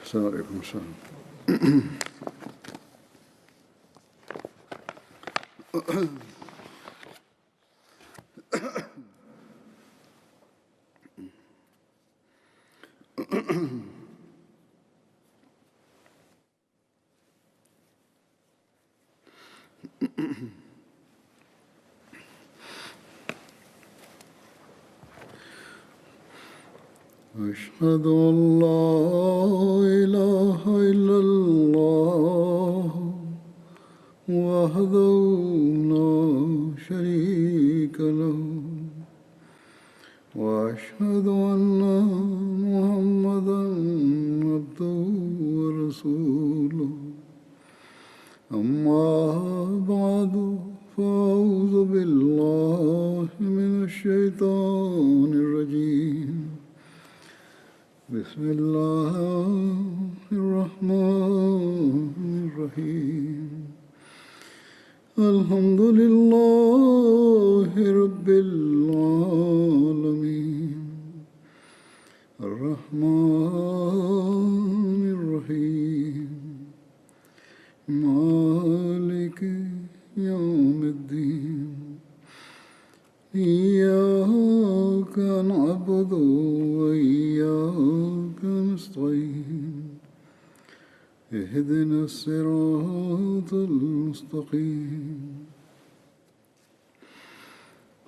السلام علیکم السلام. أشهد أن لا إله إلا الله وحده لا شريك له وأشهد أن محمدا عبده ورسوله أما بعد فأعوذ بالله من الشيطان الرجيم بسم الله الرحمن الرحيم الحمد لله رب العالمين الرحمن الرحيم مالك يوم الدين إياك نعبد وإياك نستعين اهدنا الصراط المستقيم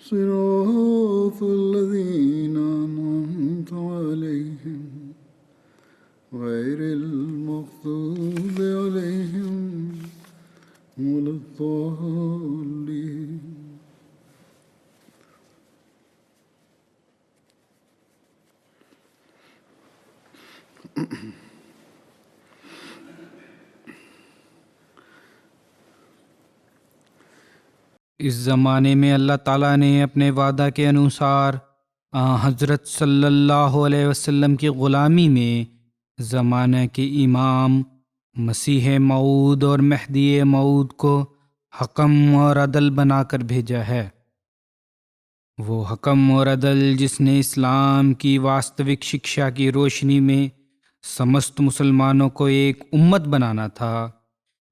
صراط الذين أنعمت عليهم غير المغضوب عليهم ولا الضالين. اس زمانے میں اللہ تعالیٰ نے اپنے وعدہ کے انوسار حضرت صلی اللہ علیہ وسلم کی غلامی میں زمانہ کے امام مسیح موعود اور مہدی موعود کو حکم اور عدل بنا کر بھیجا ہے. وہ حکم اور عدل جس نے اسلام کی واستوک شکشا کی روشنی میں سمست مسلمانوں کو ایک امت بنانا تھا،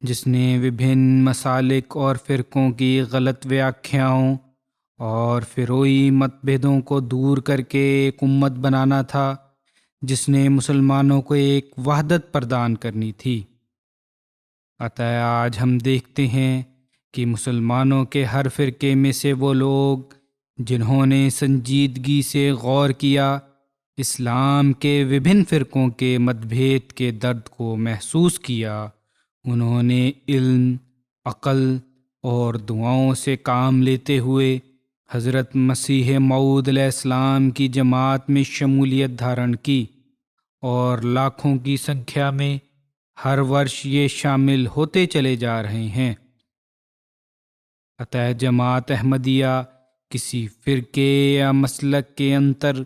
جس نے وبھن مسالک اور فرقوں کی غلط ویاکھیاؤں اور فروئی متبھیدوں کو دور کر کے ایک امت بنانا تھا، جس نے مسلمانوں کو ایک وحدت پردان کرنی تھی. عطا آج ہم دیکھتے ہیں کہ مسلمانوں کے ہر فرقے میں سے وہ لوگ جنہوں نے سنجیدگی سے غور کیا، اسلام کے وبھن فرقوں کے متبھید کے درد کو محسوس کیا، انہوں نے علم، عقل اور دعاؤں سے کام لیتے ہوئے حضرت مسیح موعود علیہ السلام کی جماعت میں شمولیت دھارن کی، اور لاکھوں کی سنکھیا میں ہر ورش یہ شامل ہوتے چلے جا رہے ہیں. عطا جماعت احمدیہ کسی فرقے یا مسلک کے انتر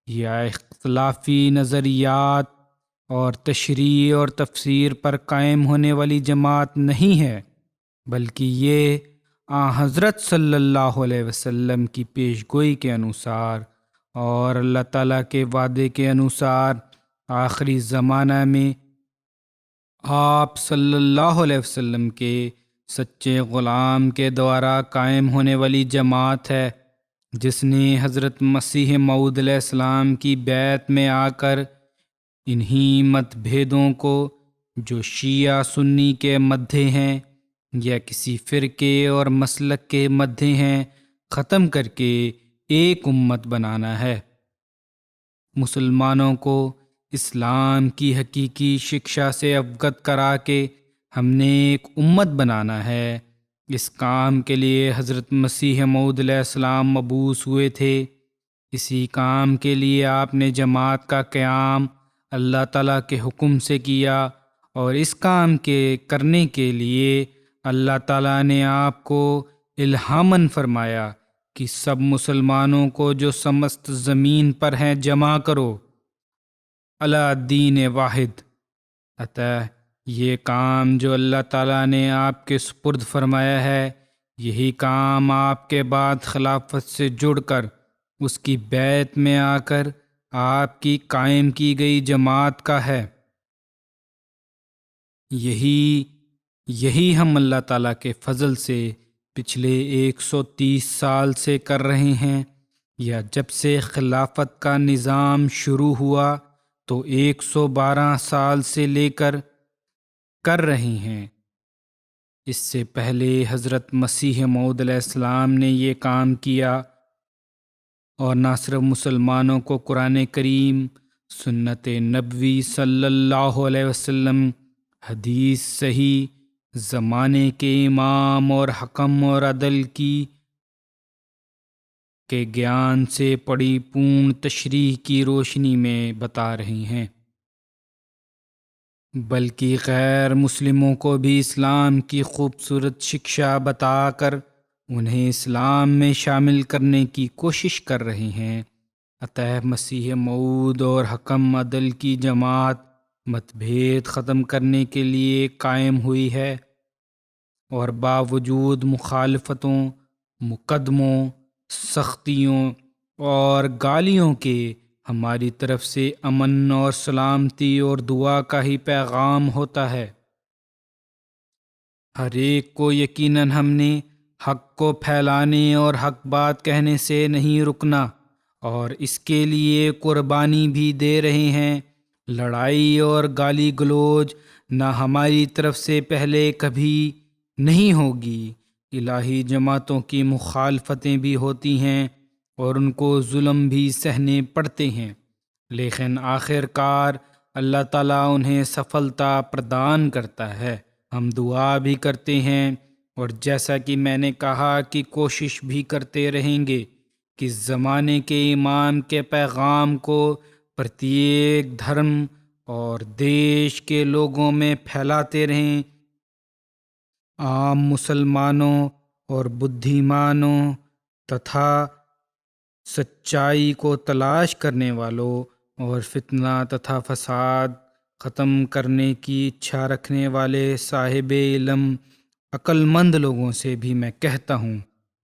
یا اختلافی نظریات اور تشریح اور تفسیر پر قائم ہونے والی جماعت نہیں ہے، بلکہ یہ حضرت صلی اللہ علیہ وسلم کی پیش گوئی کے انوسار اور اللہ تعالیٰ کے وعدے کے انوسار آخری زمانہ میں آپ صلی اللہ علیہ وسلم کے سچے غلام کے دوارا قائم ہونے والی جماعت ہے، جس نے حضرت مسیح موعود علیہ السلام کی بیعت میں آ کر انہی مت بھیدوں کو جو شیعہ سنی کے مدھے ہیں یا کسی فرقے اور مسلک کے مدھے ہیں ختم کر کے ایک امت بنانا ہے. مسلمانوں کو اسلام کی حقیقی شکشا سے اوگت کرا کے ہم نے ایک امت بنانا ہے. اس کام کے لیے حضرت مسیح موعود علیہ السلام مبعوث ہوئے تھے. اسی کام کے لیے آپ نے جماعت کا قیام اللہ تعالیٰ کے حکم سے کیا، اور اس کام کے کرنے کے لیے اللہ تعالیٰ نے آپ کو الہاماً فرمایا کہ سب مسلمانوں کو جو سمست زمین پر ہیں جمع کرو علی دین واحد. عطا یہ کام جو اللہ تعالیٰ نے آپ کے سپرد فرمایا ہے، یہی کام آپ کے بعد خلافت سے جڑ کر اس کی بیعت میں آ کر آپ کی قائم کی گئی جماعت کا ہے. یہی ہم اللہ تعالیٰ کے فضل سے پچھلے 130 سال سے کر رہے ہیں، یا جب سے خلافت کا نظام شروع ہوا تو 112 سال سے لے کر رہے ہیں۔ اس سے پہلے حضرت مسیح موعود علیہ السلام نے یہ کام کیا، اور نہ صرف مسلمانوں کو قرآن کریم، سنت نبوی صلی اللہ علیہ وسلم، حدیث صحیح، زمانے کے امام اور حکم اور عدل کے گیان سے پڑی پورن تشریح کی روشنی میں بتا رہی ہیں، بلکہ غیر مسلموں کو بھی اسلام کی خوبصورت شکشا بتا کر انہیں اسلام میں شامل کرنے کی کوشش کر رہے ہیں۔ اتح مسیح موعود اور حکم عدل کی جماعت متبھید ختم کرنے کے لیے قائم ہوئی ہے، اور باوجود مخالفتوں، مقدموں، سختیوں اور گالیوں کے ہماری طرف سے امن اور سلامتی اور دعا کا ہی پیغام ہوتا ہے۔ ہر ایک کو یقیناً ہم نے حق کو پھیلانے اور حق بات کہنے سے نہیں رکنا، اور اس کے لیے قربانی بھی دے رہے ہیں۔ لڑائی اور گالی گلوچ نہ ہماری طرف سے پہلے کبھی نہیں ہوگی۔ الہی جماعتوں کی مخالفتیں بھی ہوتی ہیں اور ان کو ظلم بھی سہنے پڑتے ہیں، لیکن آخر کار اللہ تعالیٰ انہیں سفلتا پردان کرتا ہے۔ ہم دعا بھی کرتے ہیں، اور جیسا کہ میں نے کہا کہ کوشش بھی کرتے رہیں گے کہ زمانے کے امام کے پیغام کو پرتیک دھرم اور دیش کے لوگوں میں پھیلاتے رہیں۔ عام مسلمانوں اور بدھیمانوں تتھا سچائی کو تلاش کرنے والوں اور فتنہ تتھا فساد ختم کرنے کی اچھا رکھنے والے صاحب علم عقل مند لوگوں سے بھی میں کہتا ہوں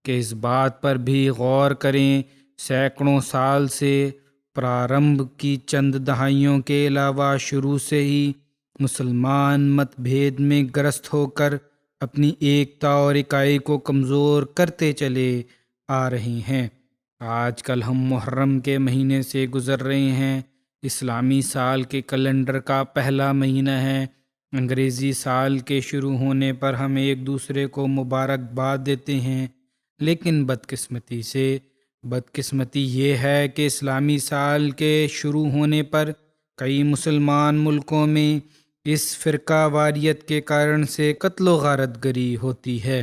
کہ اس بات پر بھی غور کریں، سینکڑوں سال سے پرارمبھ کی چند دہائیوں کے علاوہ شروع سے ہی مسلمان مت بھید میں گرست ہو کر اپنی ایکتا اور اکائی کو کمزور کرتے چلے آ رہے ہیں۔ آج کل ہم محرم کے مہینے سے گزر رہے ہیں۔ اسلامی سال کے کیلنڈر کا پہلا مہینہ ہے۔ انگریزی سال کے شروع ہونے پر ہم ایک دوسرے کو مبارکباد دیتے ہیں، لیکن بدقسمتی یہ ہے کہ اسلامی سال کے شروع ہونے پر کئی مسلمان ملکوں میں اس فرقہ واریت کے کارن سے قتل و غارت گری ہوتی ہے۔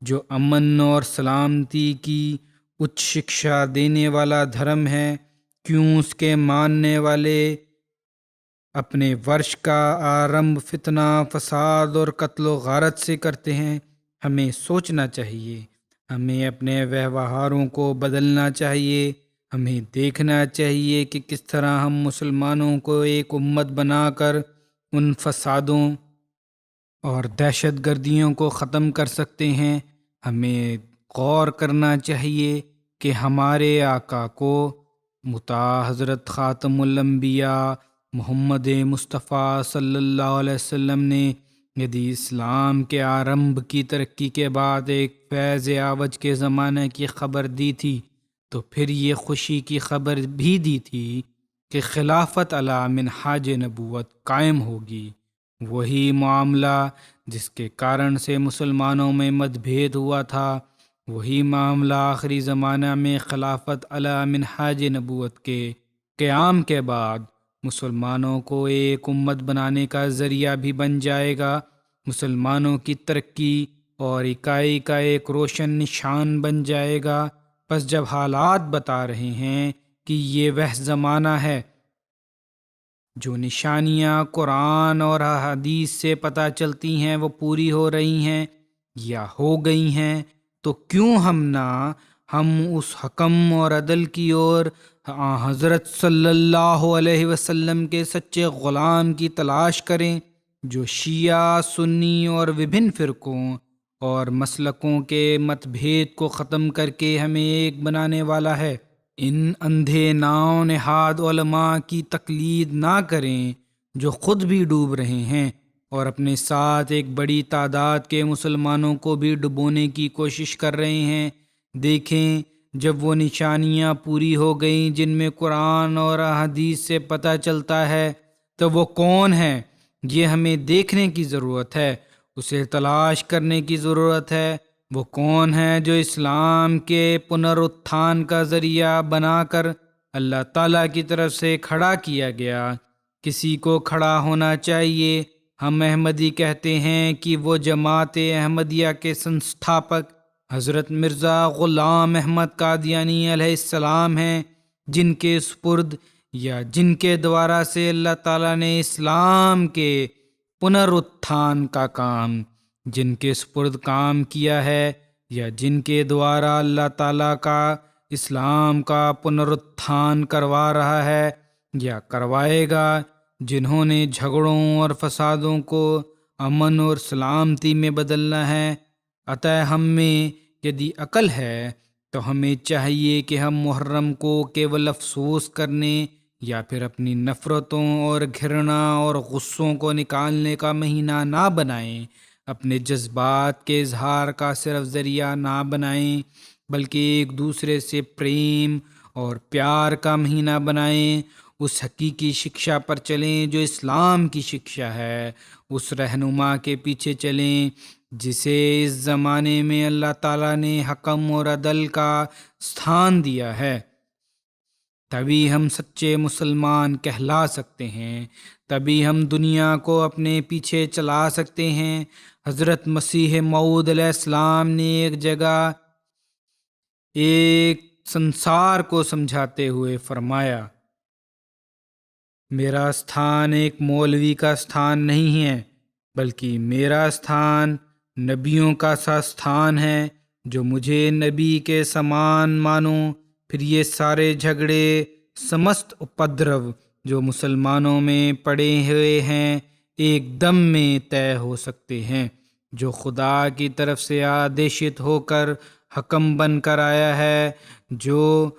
جو امن اور سلامتی کی اچ شکشا دینے والا دھرم ہے، کیوں اس کے ماننے والے اپنے ورش کا آرمبھ فتنہ، فساد اور قتل و غارت سے کرتے ہیں؟ ہمیں سوچنا چاہیے، ہمیں اپنے ویوہاروں کو بدلنا چاہیے، ہمیں دیکھنا چاہیے کہ کس طرح ہم مسلمانوں کو ایک امت بنا کر ان فسادوں اور دہشت گردیوں کو ختم کر سکتے ہیں۔ ہمیں غور کرنا چاہیے کہ ہمارے آقا کو مطاع حضرت خاتم الانبیاء محمد مصطفیٰ صلی اللہ علیہ وسلم نے یدی اسلام کے آرمبھ کی ترقی کے بعد ایک فیض عوج کے زمانے کی خبر دی تھی، تو پھر یہ خوشی کی خبر بھی دی تھی کہ خلافت علی منہاج نبوت قائم ہوگی۔ وہی معاملہ جس کے کارن سے مسلمانوں میں مت بھید ہوا تھا، وہی معاملہ آخری زمانہ میں خلافت علی منہاج نبوت کے قیام کے بعد مسلمانوں کو ایک امت بنانے کا ذریعہ بھی بن جائے گا، مسلمانوں کی ترقی اور اکائی کا ایک روشن نشان بن جائے گا۔ پس جب حالات بتا رہے ہیں کہ یہ وہ زمانہ ہے، جو نشانیاں قرآن اور حدیث سے پتہ چلتی ہیں وہ پوری ہو رہی ہیں یا ہو گئی ہیں، تو کیوں ہم اس حکم اور عدل کی اور حضرت صلی اللہ علیہ وسلم کے سچے غلام کی تلاش کریں، جو شیعہ، سنی اور وبھن فرقوں اور مسلکوں کے مت بھید کو ختم کر کے ہمیں ایک بنانے والا ہے۔ ان اندھے ناؤ نہاد علماء کی تقلید نہ کریں جو خود بھی ڈوب رہے ہیں اور اپنے ساتھ ایک بڑی تعداد کے مسلمانوں کو بھی ڈبونے کی کوشش کر رہے ہیں۔ دیکھیں، جب وہ نشانیاں پوری ہو گئیں جن میں قرآن اور حدیث سے پتہ چلتا ہے تو وہ کون ہے، یہ ہمیں دیکھنے کی ضرورت ہے، اسے تلاش کرنے کی ضرورت ہے۔ وہ کون ہے جو اسلام کے پنراتھان کا ذریعہ بنا کر اللہ تعالیٰ کی طرف سے کھڑا کیا گیا۔ کسی کو کھڑا ہونا چاہیے۔ ہم احمدی کہتے ہیں کہ وہ جماعت احمدیہ کے سنستھاپک حضرت مرزا غلام احمد قادیانی علیہ السلام ہیں، جن کے سپرد یا جن کے دوارا سے اللہ تعالیٰ نے اسلام کے پنراتھان کا کام جن کے سپرد کام کیا ہے، یا جن کے دوارا اللہ تعالیٰ کا اسلام کا پنراتھان کروا رہا ہے یا کروائے گا، جنہوں نے جھگڑوں اور فسادوں کو امن اور سلامتی میں بدلنا ہے۔ عطا ہم میں یدی عقل ہے تو ہمیں چاہیے کہ ہم محرم کو کیول افسوس کرنے یا پھر اپنی نفرتوں اور گھرنا اور غصوں کو نکالنے کا مہینہ نہ بنائیں، اپنے جذبات کے اظہار کا صرف ذریعہ نہ بنائیں، بلکہ ایک دوسرے سے پریم اور پیار کا مہینہ بنائیں۔ اس حقیقی شکشا پر چلیں جو اسلام کی شکشا ہے، اس رہنما کے پیچھے چلیں جسے اس زمانے میں اللہ تعالیٰ نے حکم اور عدل کا ستھان دیا ہے۔ تبھی ہم سچے مسلمان کہلا سکتے ہیں، تبھی ہم دنیا کو اپنے پیچھے چلا سکتے ہیں۔ حضرت مسیح موعود علیہ السلام نے ایک جگہ ایک سنسار کو سمجھاتے ہوئے فرمایا، میرا استھان ایک مولوی کا استھان نہیں ہے، بلکہ میرا استھان نبیوں کا سا استھان ہے۔ جو مجھے نبی کے سامان مانو، پھر یہ سارے جھگڑے، سمست اپدرو جو مسلمانوں میں پڑے ہوئے ہیں، ایک دم میں طے ہو سکتے ہیں۔ جو خدا کی طرف سے آدیشت ہو کر حکم بن کر آیا ہے، جو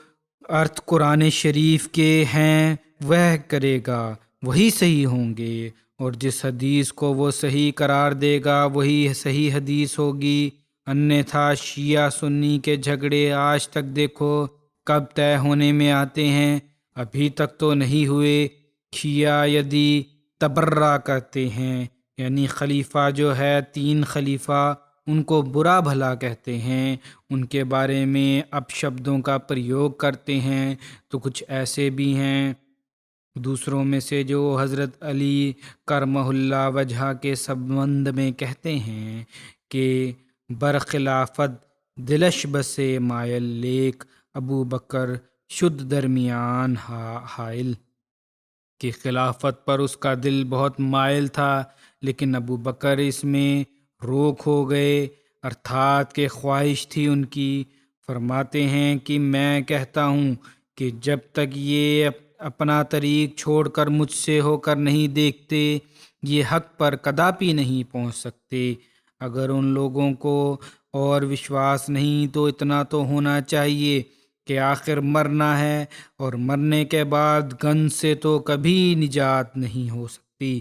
ارتھ قرآن شریف کے ہیں، وہ کرے گا، وہی صحیح ہوں گے، اور جس حدیث کو وہ صحیح قرار دے گا وہی صحیح حدیث ہوگی۔ انیتھا شیعہ سنی کے جھگڑے آج تک دیکھو کب طے ہونے میں آتے ہیں، ابھی تک تو نہیں ہوئے۔ شیعہ یدی تبرہ کرتے ہیں، یعنی خلیفہ جو ہے، 3 خلیفہ، ان کو برا بھلا کہتے ہیں، ان کے بارے میں اپشبدوں کا پریوگ کرتے ہیں، تو کچھ ایسے بھی ہیں دوسروں میں سے جو حضرت علی کرمہ اللہ وجہ کے سبند میں کہتے ہیں کہ برخلافت دلش بسے مائل لیک ابو بکر شد درمیان حائل، کہ خلافت پر اس کا دل بہت مائل تھا لیکن ابو بکر اس میں روک ہو گئے، ارتھات کہ خواہش تھی ان کی۔ فرماتے ہیں کہ میں کہتا ہوں کہ جب تک یہ اپنا طریق چھوڑ کر مجھ سے ہو کر نہیں دیکھتے، یہ حق پر کداپی نہیں پہنچ سکتے۔ اگر ان لوگوں کو اور وشواس نہیں تو اتنا تو ہونا چاہیے کہ آخر مرنا ہے، اور مرنے کے بعد گن سے تو کبھی نجات نہیں ہو سکتی۔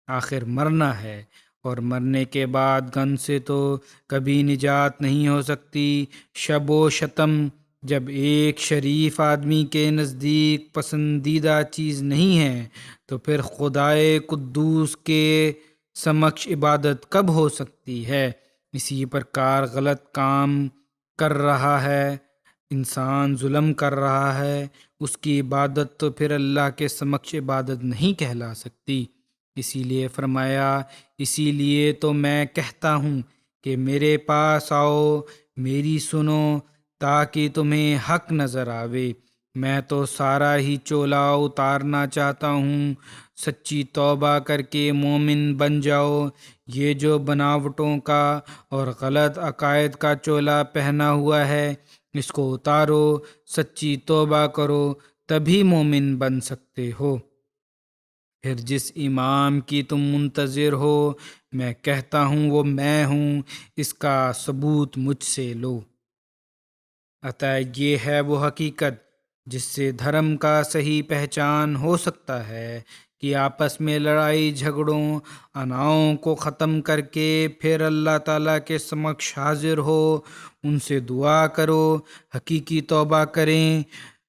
آخر مرنا ہے اور مرنے کے بعد گن سے تو کبھی نجات نہیں ہو سکتی۔ شب و شتم جب ایک شریف آدمی کے نزدیک پسندیدہ چیز نہیں ہے تو پھر خدائے قدوس کے سمکش عبادت کب ہو سکتی ہے؟ اسی پرکار غلط کام کر رہا ہے انسان، ظلم کر رہا ہے، اس کی عبادت تو پھر اللہ کے سمکش عبادت نہیں کہلا سکتی۔ اسی لیے فرمایا، اسی لیے تو میں کہتا ہوں کہ میرے پاس آؤ، میری سنو، تاکہ تمہیں حق نظر آوے۔ میں تو سارا ہی چولا اتارنا چاہتا ہوں، سچی توبہ کر کے مومن بن جاؤ۔ یہ جو بناوٹوں کا اور غلط عقائد کا چولا پہنا ہوا ہے، اس کو اتارو، سچی توبہ کرو، تبھی مومن بن سکتے ہو۔ پھر جس امام کی تم منتظر ہو، میں کہتا ہوں وہ میں ہوں، اس کا ثبوت مجھ سے لو۔ عطا یہ ہے وہ حقیقت جس سے دھرم کا صحیح پہچان ہو سکتا ہے کہ آپس میں لڑائی جھگڑوں اناؤں کو ختم کر کے پھر اللہ تعالیٰ کے سمکش حاضر ہو، ان سے دعا کرو، حقیقی توبہ کریں،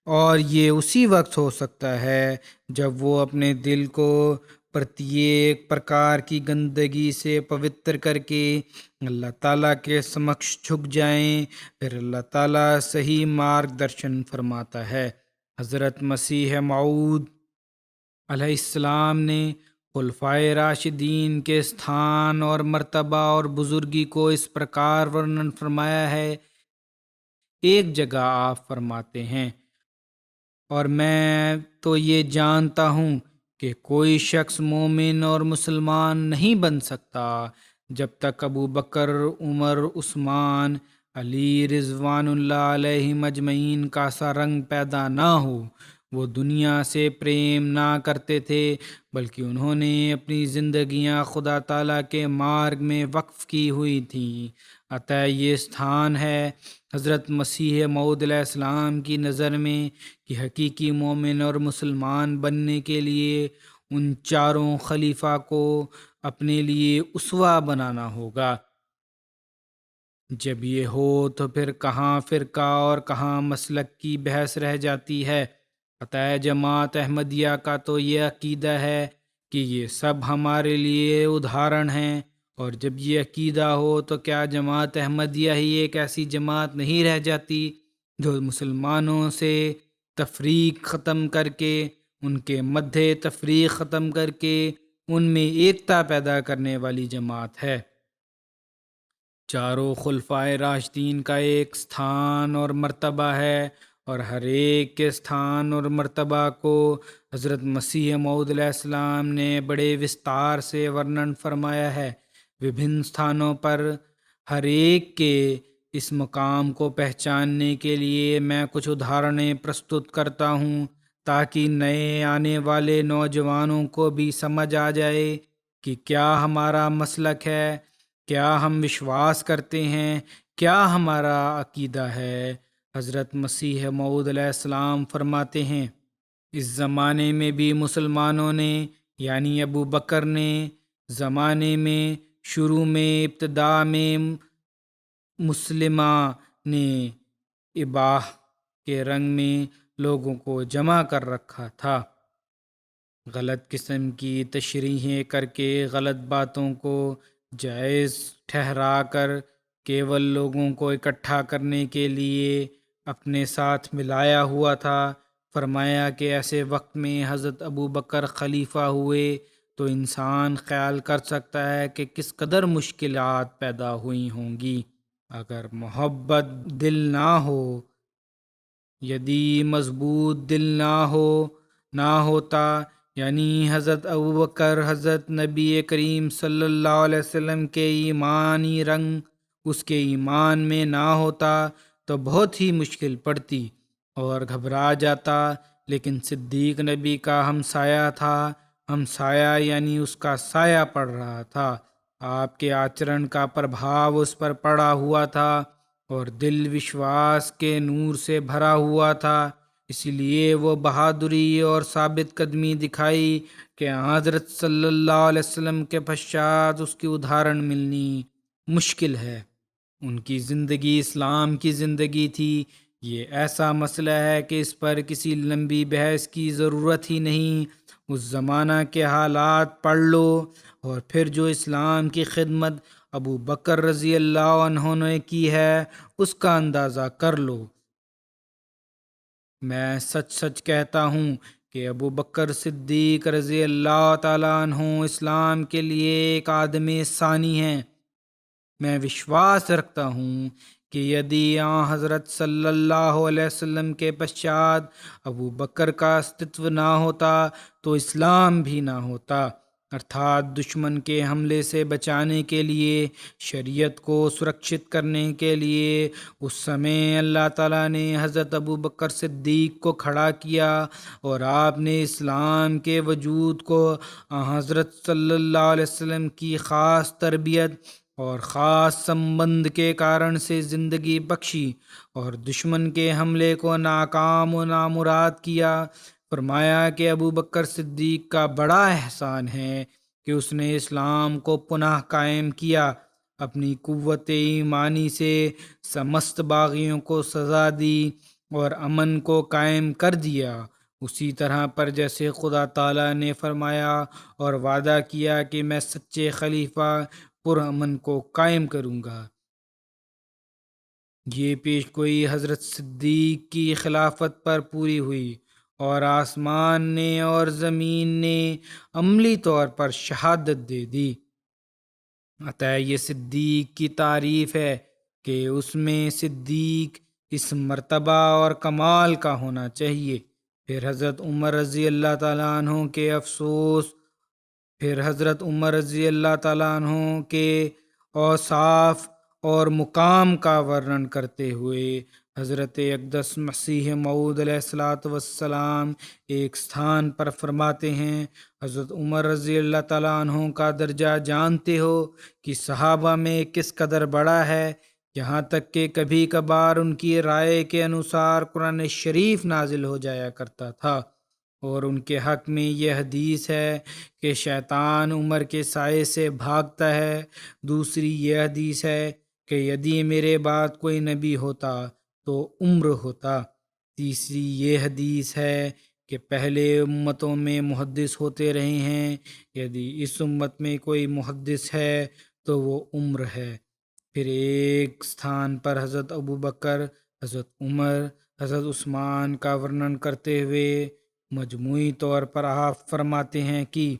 اور یہ اسی وقت ہو سکتا ہے جب وہ اپنے دل کو پرتیک پرکار کی گندگی سے پوتر کر کے اللہ تعالیٰ کے سمکش جھک جائیں، پھر اللہ تعالیٰ صحیح مارگ درشن فرماتا ہے۔ حضرت مسیح موعود علیہ السلام نے خلفائے راشدین کے استھان اور مرتبہ اور بزرگی کو اس پرکار ورنن فرمایا ہے۔ ایک جگہ آپ فرماتے ہیں، اور میں تو یہ جانتا ہوں کہ کوئی شخص مومن اور مسلمان نہیں بن سکتا جب تک ابو بکر، عمر، عثمان، علی رضوان اللہ علیہ مجمعین کا سا رنگ پیدا نہ ہو۔ وہ دنیا سے پریم نہ کرتے تھے، بلکہ انہوں نے اپنی زندگیاں خدا تعالیٰ کے مارگ میں وقف کی ہوئی تھیں۔ عطا یہ استھان ہے حضرت مسیح موعود علیہ السلام کی نظر میں کہ حقیقی مومن اور مسلمان بننے کے لیے ان چاروں خلیفہ کو اپنے لیے اسوہ بنانا ہوگا۔ جب یہ ہو تو پھر کہاں فرقہ اور کہاں مسلک کی بحث رہ جاتی ہے۔ عطا جماعت احمدیہ کا تو یہ عقیدہ ہے کہ یہ سب ہمارے لیے ادھارن ہیں، اور جب یہ عقیدہ ہو تو کیا جماعت احمدیہ ہی ایک ایسی جماعت نہیں رہ جاتی جو مسلمانوں سے تفریق ختم کر کے، ان کے مدھے تفریق ختم کر کے ان میں ایکتا پیدا کرنے والی جماعت ہے۔ چاروں خلفائے راشدین کا ایک استھان اور مرتبہ ہے، اور ہر ایک کے استھان اور مرتبہ کو حضرت مسیح موعود علیہ السلام نے بڑے وستار سے ورنن فرمایا ہے۔ وبھن استھانوں پر ہر ایک کے اس مقام کو پہچاننے کے لیے میں کچھ ادھارنیں پرستت کرتا ہوں، تاکہ نئے آنے والے نوجوانوں کو بھی سمجھ آ جائے کہ کیا ہمارا مسلک ہے، کیا ہم وشواس کرتے ہیں، کیا ہمارا عقیدہ ہے۔ حضرت مسیح موعود علیہ السلام فرماتے ہیں، اس زمانے میں بھی مسلمانوں نے یعنی ابو بکر نے زمانے میں شروع میں ابتدا میں مسلمہ نے اباہ کے رنگ میں لوگوں کو جمع کر رکھا تھا، غلط قسم کی تشریحیں کر کے غلط باتوں کو جائز ٹھہرا کر کیول لوگوں کو اکٹھا کرنے کے لیے اپنے ساتھ ملایا ہوا تھا۔ فرمایا کہ ایسے وقت میں حضرت ابو بکر خلیفہ ہوئے تو انسان خیال کر سکتا ہے کہ کس قدر مشکلات پیدا ہوئی ہوں گی۔ اگر محبت دل نہ ہو، یدی مضبوط دل نہ ہوتا، یعنی حضرت ابوبکر حضرت نبی کریم صلی اللہ علیہ وسلم کے ایمانی رنگ اس کے ایمان میں نہ ہوتا تو بہت ہی مشکل پڑتی اور گھبرا جاتا، لیکن صدیق نبی کا ہمسایہ تھا، ہمسایہ یعنی اس کا سایہ پڑ رہا تھا، آپ کے آچرن کا پربھاؤ اس پر پڑا ہوا تھا اور دل وشواس کے نور سے بھرا ہوا تھا، اسی لیے وہ بہادری اور ثابت قدمی دکھائی کہ حضرت صلی اللہ علیہ وسلم کے پشچات اس کی ادھارن ملنی مشکل ہے۔ ان کی زندگی اسلام کی زندگی تھی۔ یہ ایسا مسئلہ ہے کہ اس پر کسی لمبی بحث کی ضرورت ہی نہیں، اس زمانہ کے حالات پڑھ لو اور پھر جو اسلام کی خدمت ابو بکر رضی اللہ عنہ نے کی ہے اس کا اندازہ کر لو۔ میں سچ سچ کہتا ہوں کہ ابو بکر صدیق رضی اللہ تعالیٰ عنہ اسلام کے لیے ایک آدم ثانی ہیں۔ میں وشواس رکھتا ہوں کہ یدی حضرت صلی اللہ علیہ وسلم کے پشچات ابو بکر کا استتو نہ ہوتا تو اسلام بھی نہ ہوتا، ارتھات دشمن کے حملے سے بچانے کے لیے، شریعت کو سرکشت کرنے کے لیے اس سمے اللہ تعالیٰ نے حضرت ابو بکر صدیق کو کھڑا کیا، اور آپ نے اسلام کے وجود کو حضرت صلی اللہ علیہ وسلم کی خاص تربیت اور خاص سمبند کے کارن سے زندگی بخشی اور دشمن کے حملے کو ناکام و نامراد کیا۔ فرمایا کہ ابو بکر صدیق کا بڑا احسان ہے کہ اس نے اسلام کو پناہ قائم کیا، اپنی قوت ایمانی سے سمست باغیوں کو سزا دی اور امن کو قائم کر دیا، اسی طرح پر جیسے خدا تعالیٰ نے فرمایا اور وعدہ کیا کہ میں سچے خلیفہ پرامن کو قائم کروں گا۔ یہ پیش گوئی حضرت صدیق کی خلافت پر پوری ہوئی اور آسمان نے اور زمین نے عملی طور پر شہادت دے دی۔ عطا یہ صدیق کی تعریف ہے کہ اس میں صدیق اس مرتبہ اور کمال کا ہونا چاہیے۔ پھر حضرت عمر رضی اللہ تعالیٰ عنہ کے اوصاف اور مقام کا ورنن کرتے ہوئے حضرت اقدس مسیح موعود علیہ الصلاۃ والسلام ایک ستھان پر فرماتے ہیں، حضرت عمر رضی اللہ تعالیٰ عنہ کا درجہ جانتے ہو کہ صحابہ میں کس قدر بڑا ہے، یہاں تک کہ کبھی کبھار ان کی رائے کے انوسار قرآن شریف نازل ہو جایا کرتا تھا، اور ان کے حق میں یہ حدیث ہے کہ شیطان عمر کے سائے سے بھاگتا ہے۔ دوسری یہ حدیث ہے کہ یدی میرے بعد کوئی نبی ہوتا تو عمر ہوتا۔ تیسری یہ حدیث ہے کہ پہلے امتوں میں محدث ہوتے رہے ہیں، یدی اس امت میں کوئی محدث ہے تو وہ عمر ہے۔ پھر ایک ستھان پر حضرت ابو بکر، حضرت عمر، حضرت عثمان کا ورنن کرتے ہوئے مجموعی طور پر آپ فرماتے ہیں کہ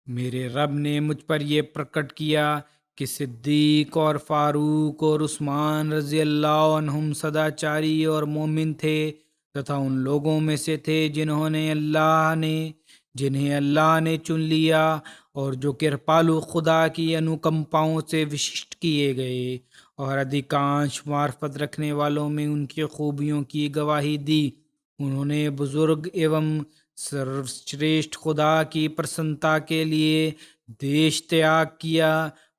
میرے رب نے مجھ پر یہ پرکٹ کیا کہ صدیق اور فاروق اور عثمان رضی اللہ عنہم سداچاری اور مومن تھے، تتھا ان لوگوں میں سے تھے جنہیں اللہ نے چن لیا اور جو کرپالو خدا کی انوکمپاؤں سے وششٹ کیے گئے، اور ادھیکانش معرفت رکھنے والوں میں ان کی خوبیوں کی گواہی دی۔ انہوں نے بزرگ ایوم سروشریشٹھ خدا کی پرسنتا کے لیے دیش تیاگ کیا،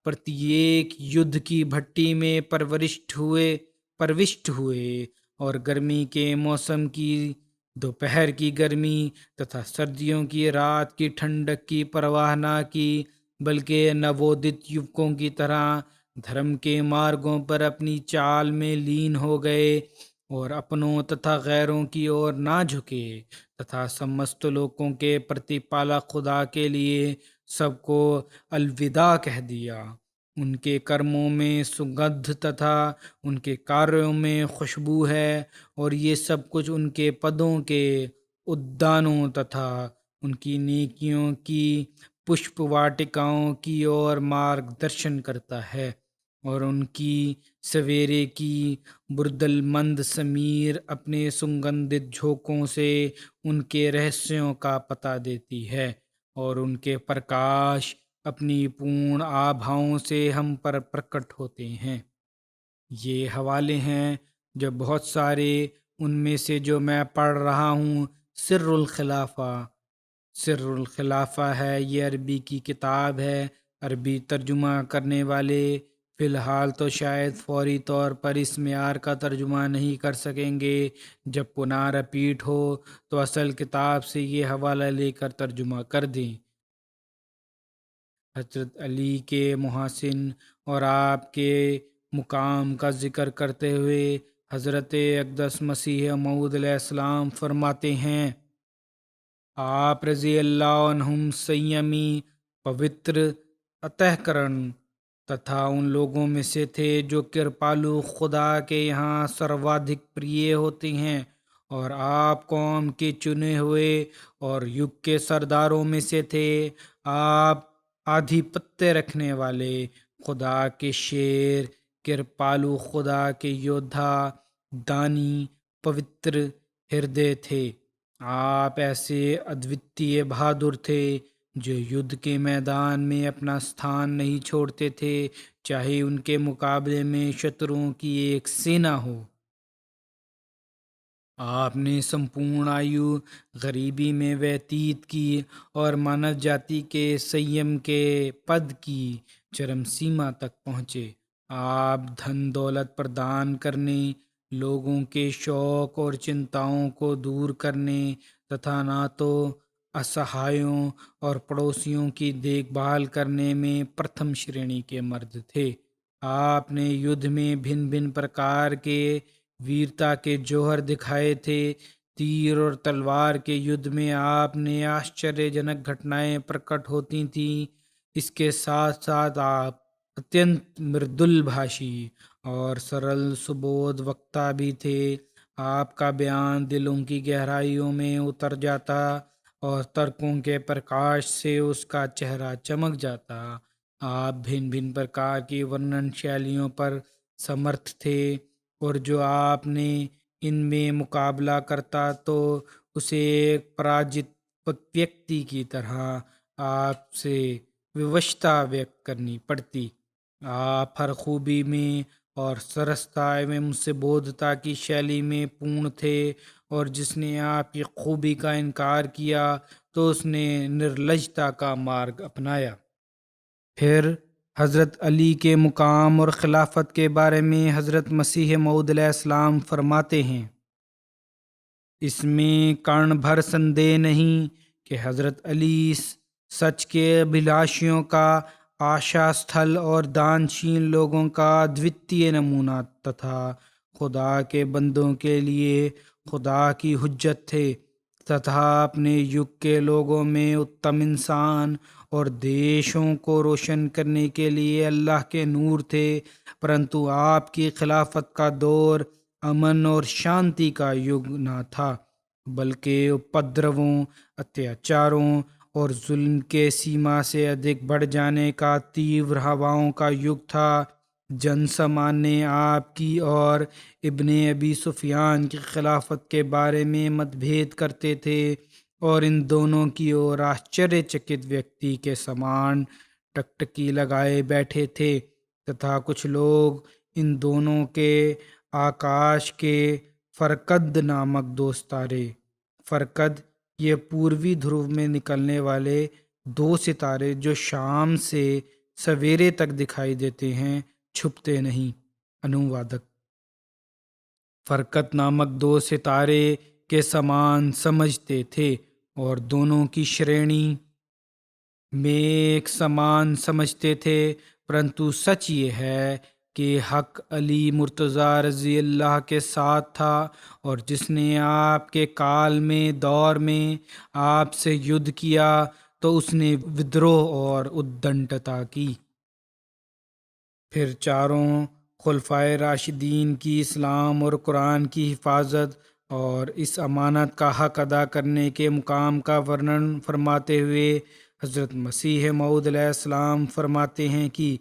پرتیک یدھ کی بھٹی میں پروشٹ ہوئے اور گرمی کے موسم کی دوپہر کی گرمی تتھا سردیوں کی رات کی ٹھنڈک کی پرواہ نہ کی، بلکہ نوودت یوکوں کی طرح دھرم کے مارگوں پر اپنی چال میں لین ہو گئے اور اپنوں تتھا غیروں کی اور نہ جھکے، تتھا سمست لوگوں کے پرتپالا خدا کے لیے سب کو الوداع کہہ دیا۔ ان کے کرموں میں سگندھ تتھا ان کے کاریوں میں خوشبو ہے، اور یہ سب کچھ ان کے پدوں کے ادانوں تتھا ان کی نیکیوں کی پشپ واٹکاؤں کی اور مارگ درشن کرتا ہے، اور ان کی سویرے کی بردل مند سمیر اپنے سگندھت جھونکوں سے ان کے رہسیوں کا پتہ دیتی ہے، اور ان کے پرکاش اپنی پورن آبھاؤں سے ہم پر پرکٹ ہوتے ہیں۔ یہ حوالے ہیں جو بہت سارے، ان میں سے جو میں پڑھ رہا ہوں، سر الخلافہ ہے، یہ عربی کی کتاب ہے۔ عربی ترجمہ کرنے والے فی الحال تو شاید فوری طور پر اس معیار کا ترجمہ نہیں کر سکیں گے، جب پناہ رپیٹ ہو تو اصل کتاب سے یہ حوالہ لے کر ترجمہ کر دیں۔ حضرت علی کے محاسن اور آپ کے مقام کا ذکر کرتے ہوئے حضرت اقدس مسیح موعود علیہ السلام فرماتے ہیں، آپ رضی اللہ عنہم سیمی، پوتر، اتحکرن تتھا ان لوگوں میں سے تھے جو کرپالو خدا کے یہاں سروادھک پریے ہوتے ہیں، اور آپ قوم کے چنے ہوئے اور یگ کے سرداروں میں سے تھے۔ آپ آدھیپتیہ رکھنے والے، خدا کے شیر، کرپالو خدا کے یودھا، دانی، پوتر ہردے تھے۔ آپ ایسے ادوتیہ بہادر تھے جو یدھ کے میدان میں اپنا ستھان نہیں چھوڑتے تھے، چاہے ان کے مقابلے میں شتروں کی ایک سینا ہو۔ آپ نے سمپورن آیو غریبی میں ویتیت کی اور مانو جاتی کے سیم کے پد کی چرم سیما تک پہنچے۔ آپ دھن دولت پردان کرنے، لوگوں کے شوق اور چنتاؤں کو دور کرنے تتھا نہ تو اسحایوں اور پڑوسیوں کی دیکھ بھال کرنے میں پرتھم شرینی کے مرد تھے۔ آپ نے یدھ میں بھن بھن پرکار کے ویرتا کے جوہر دکھائے تھے۔ تیر اور تلوار کے یدھ میں آپ نے آشچریہ جنک گھٹنائیں پرکٹ ہوتی تھیں۔ اس کے ساتھ ساتھ آپ اتینت مردل بھاشی اور سرل سبودھ وکتا بھی تھے۔ آپ کا بیان دلوں کی گہرائیوں میں اتر جاتا اور ترکوں کے پرکاش سے اس کا چہرہ چمک جاتا۔ آپ بھن بھن پرکار کی ورنن شیلیوں پر سمرتھ تھے، اور جو آپ نے ان میں مقابلہ کرتا تو اسے ایک پراجت ویکتی کی طرح آپ سے ووشتا ویکت کرنی پڑتی۔ آپ ہر خوبی میں اور سرستا ایوم سبودھتا کی شیلی میں پورن تھے، اور جس نے آپ کی خوبی کا انکار کیا تو اس نے نرلجتا کا مارگ اپنایا۔ پھر حضرت علی کے مقام اور خلافت کے بارے میں حضرت مسیح موعود علیہ السلام فرماتے ہیں، اس میں کڑ بھر سندے نہیں کہ حضرت علی سچ کے ابھیلاشیوں کا آشا استھل اور دانشین لوگوں کا ادوتیہ نمونہ تتھا خدا کے بندوں کے لیے خدا کی حجت تھے، تتھا اپنے یگ کے لوگوں میں اتم انسان اور دیشوں کو روشن کرنے کے لیے اللہ کے نور تھے۔ پرنتو آپ کی خلافت کا دور امن اور شانتی کا یگ نہ تھا، بلکہ اپدرووں، اتیاچاروں اور ظلم کے سیما سے ادھک بڑھ جانے کا تیور ہواؤں کا یگ تھا۔ جن سامان آپ کی اور ابن ابی سفیان کی خلافت کے بارے میں مت بھید کرتے تھے، اور ان دونوں کی اور آشچریہ چکت ویکتی کے سامان ٹکٹکی لگائے بیٹھے تھے، تتھا کچھ لوگ ان دونوں کے آکاش کے فرکد نامک دو ستارے، فرکد یہ پوروی دھرو میں نکلنے والے دو ستارے جو شام سے سویرے تک دکھائی دیتے ہیں، چھپتے نہیں۔ انووادک: فرکت نامک دو ستارے کے سامان سمجھتے تھے، اور دونوں کی شرینی میں ایک سامان سمجھتے تھے، پرنتو سچ یہ ہے کہ حق علی مرتضیٰ رضی اللہ کے ساتھ تھا، اور جس نے آپ کے کال میں دور میں آپ سے یدھ کیا تو اس نے ودروہ اور ادنڈتا کی۔ پھر چاروں خلفائے راشدین کی اسلام اور قرآن کی حفاظت اور اس امانت کا حق ادا کرنے کے مقام کا ورنن فرماتے ہوئے حضرت مسیح موعود علیہ السلام فرماتے ہیں کہ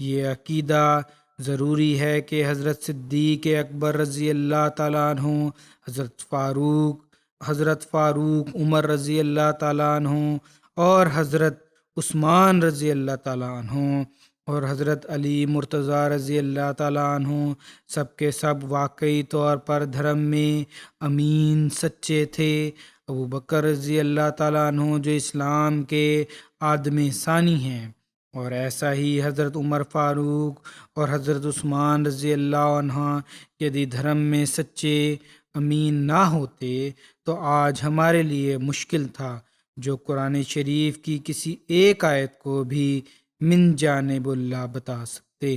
یہ عقیدہ ضروری ہے کہ حضرت صدیق اکبر رضی اللہ تعالیٰ عنہ، حضرت فاروق عمر رضی اللہ تعالیٰ عنہ، اور حضرت عثمان رضی اللہ تعالیٰ عنہ، اور حضرت علی مرتضیٰ رضی اللہ تعالیٰ عنہ سب کے سب واقعی طور پر دھرم میں امین سچے تھے۔ ابو بکر رضی اللہ تعالیٰ عنہ جو اسلام کے آدم ثانی ہیں، اور ایسا ہی حضرت عمر فاروق اور حضرت عثمان رضی اللہ عنہ یدی دھرم میں سچے امین نہ ہوتے تو آج ہمارے لیے مشکل تھا جو قرآن شریف کی کسی ایک آیت کو بھی من جانب اللہ بتا سکتے۔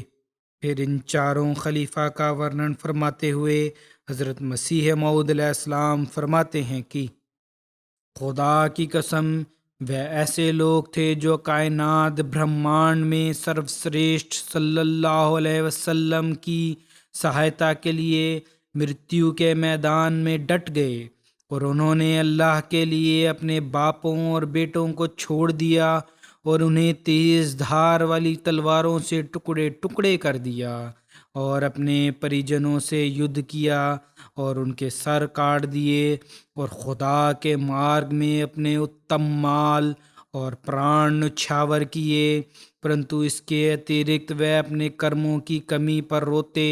پھر ان چاروں خلیفہ کا ورنن فرماتے ہوئے حضرت مسیح موعود علیہ السلام فرماتے ہیں کہ خدا کی قسم وہ ایسے لوگ تھے جو کائنات برہمانڈ میں سروشریشٹھ صلی اللہ علیہ وسلم کی سہایتا کے لیے مرتیو کے میدان میں ڈٹ گئے، اور انہوں نے اللہ کے لیے اپنے باپوں اور بیٹوں کو چھوڑ دیا اور انہیں تیز دھار والی تلواروں سے ٹکڑے ٹکڑے کر دیا، اور اپنے پریجنوں سے یدھ کیا اور ان کے سر کاٹ دیے، اور خدا کے مارگ میں اپنے اتم مال اور پران نچھاور کیے، پرنتو اس کے اتیرکت وہ اپنے کرموں کی کمی پر روتے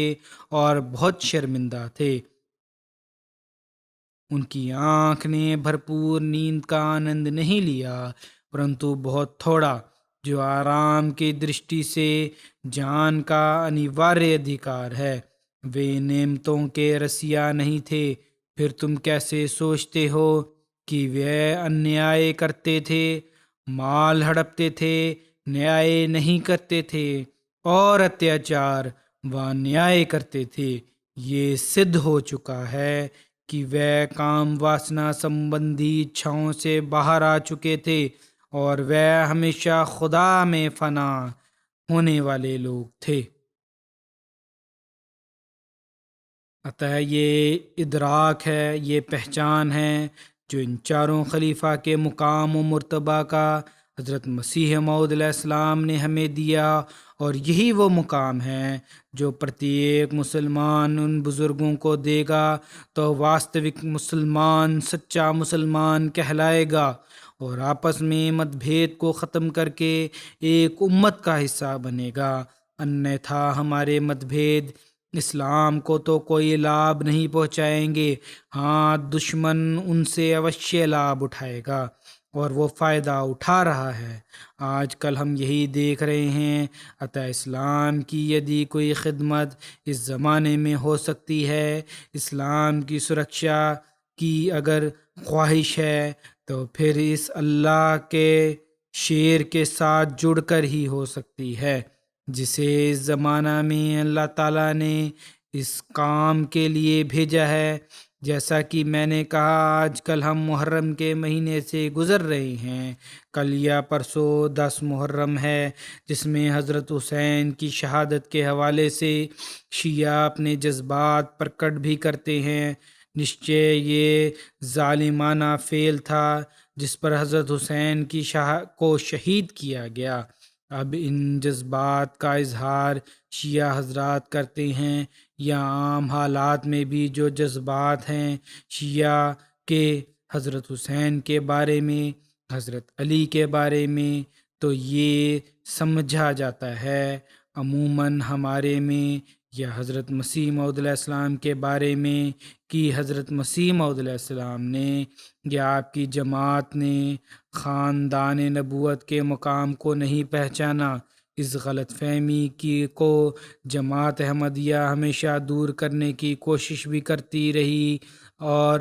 اور بہت شرمندہ تھے۔ ان کی آنکھ نے بھرپور نیند کا آنند نہیں لیا، پرنتو بہت تھوڑا، جو آرام کی درشٹی سے جان کا انیواریہ ادھیکار ہے۔ وہ نعمتوں کے رسیا نہیں تھے، پھر تم کیسے سوچتے ہو کہ وہ انیائے کرتے تھے، مال ہڑپتے تھے، نیائے نہیں کرتے تھے، اور اتیاچار و نیائے کرتے تھے؟ یہ سدھ ہو چکا ہے کہ وہ کام واسنا سمبندھی اچھاؤں سے باہر آ چکے تھے، اور وہ ہمیشہ خدا میں فنا ہونے والے لوگ تھے۔ اتح یہ ادراک ہے، یہ پہچان ہے جو ان چاروں خلیفہ کے مقام و مرتبہ کا حضرت مسیح موعود علیہ السلام نے ہمیں دیا، اور یہی وہ مقام ہے جو پرتیک مسلمان ان بزرگوں کو دے گا تو واستوک مسلمان سچا مسلمان کہلائے گا، اور آپس میں مت بھید کو ختم کر کے ایک امت کا حصہ بنے گا۔ انیتھا ہمارے مت بھید اسلام کو تو کوئی لابھ نہیں پہنچائیں گے، ہاں دشمن ان سے اوشیہ لابھ اٹھائے گا، اور وہ فائدہ اٹھا رہا ہے۔ آج کل ہم یہی دیکھ رہے ہیں۔ اتح اسلام کی یدی کوئی خدمت اس زمانے میں ہو سکتی ہے، اسلام کی سرکشا کی اگر خواہش ہے، تو پھر اس اللہ کے شیر کے ساتھ جڑ کر ہی ہو سکتی ہے، جسے اس زمانہ میں اللہ تعالیٰ نے اس کام کے لیے بھیجا ہے۔ جیسا کہ میں نے کہا، آج کل ہم محرم کے مہینے سے گزر رہے ہیں۔ کل یا پرسوں 10 محرم ہے، جس میں حضرت حسین کی شہادت کے حوالے سے شیعہ اپنے جذبات پرکٹ بھی کرتے ہیں۔ نشچے یہ ظالمانہ فعل تھا جس پر حضرت حسین کی کو شہید کیا گیا۔ اب ان جذبات کا اظہار شیعہ حضرات کرتے ہیں، یا عام حالات میں بھی جو جذبات ہیں شیعہ کے حضرت حسین کے بارے میں، حضرت علی کے بارے میں، تو یہ سمجھا جاتا ہے عموماً ہمارے میں یا حضرت مسیح موعود علیہ السلام کے بارے میں کہ حضرت مسیح موعود علیہ السلام نے یا آپ کی جماعت نے خاندان نبوت کے مقام کو نہیں پہچانا۔ اس غلط فہمی کو جماعت احمدیہ ہمیشہ دور کرنے کی کوشش بھی کرتی رہی، اور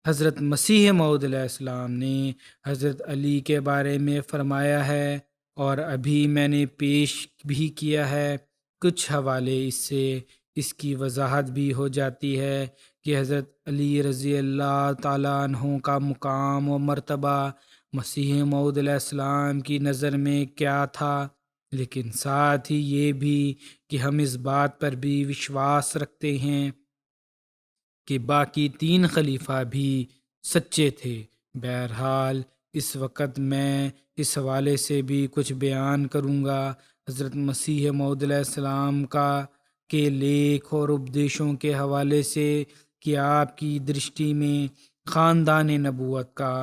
حضرت مسیح موعود علیہ السلام نے حضرت علی کے بارے میں فرمایا ہے، اور ابھی میں نے پیش بھی کیا ہے کچھ حوالے، اس سے اس کی وضاحت بھی ہو جاتی ہے کہ حضرت علی رضی اللہ تعالیٰ عنہ کا مقام و مرتبہ مسیح موعود علیہ السلام کی نظر میں کیا تھا، لیکن ساتھ ہی یہ بھی کہ ہم اس بات پر بھی وشواس رکھتے ہیں کہ باقی 3 خلیفہ بھی سچے تھے۔ بہرحال اس وقت میں اس حوالے سے بھی کچھ بیان کروں گا۔ حضرت مسیح موعود علیہ السلام کے لیکھ اور اپدیشوں کے حوالے سے کہ آپ کی درشٹی میں خاندان نبوت کا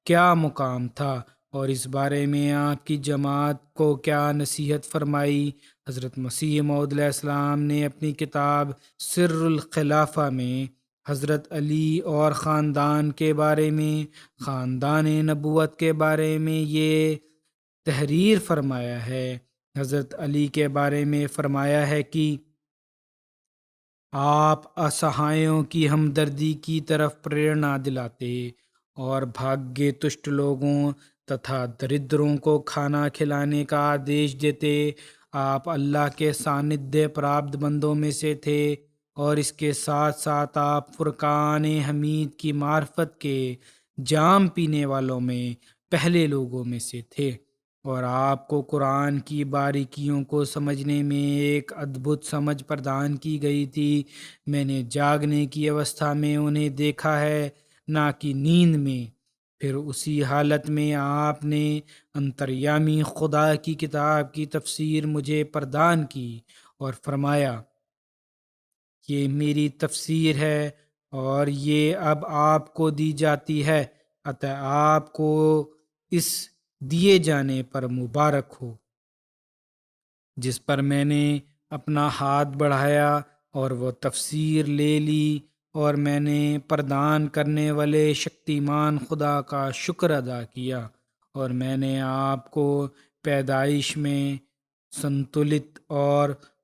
کیا مقام تھا، اور اس بارے میں آپ کی جماعت کو کیا نصیحت فرمائی۔ حضرت مسیح موعود علیہ السلام نے اپنی کتاب سر الخلافہ میں حضرت علی اور خاندان کے بارے میں، خاندان نبوت کے بارے میں یہ تحریر فرمایا ہے۔ حضرت علی کے بارے میں فرمایا ہے کہ آپ اسحائیوں کی ہمدردی کی طرف پریرنا دلاتے اور بھاگیہ تشٹ لوگوں تتھا دردروں کو کھانا کھلانے کا آدیش دیتے۔ آپ اللہ کے ساندھیہ پراپت بندوں میں سے تھے، اور اس کے ساتھ ساتھ آپ فرقان حمید کی معرفت کے جام پینے والوں میں پہلے لوگوں میں سے تھے، اور آپ کو قرآن کی باریکیوں کو سمجھنے میں ایک ادبھت سمجھ پردان کی گئی تھی۔ میں نے جاگنے کی اوستھا میں انہیں دیکھا ہے، نہ کہ نیند میں۔ پھر اسی حالت میں آپ نے انتریامی خدا کی کتاب کی تفسیر مجھے پردان کی اور فرمایا، یہ میری تفسیر ہے اور یہ اب آپ کو دی جاتی ہے، اتح آپ کو اس دیے جانے پر مبارک ہو۔ جس پر میں نے اپنا ہاتھ بڑھایا اور وہ تفسیر لے لی، اور میں نے پردان کرنے والے شکتیمان خدا کا شکر ادا کیا، اور میں نے آپ کو پیدائش میں سنتلت اور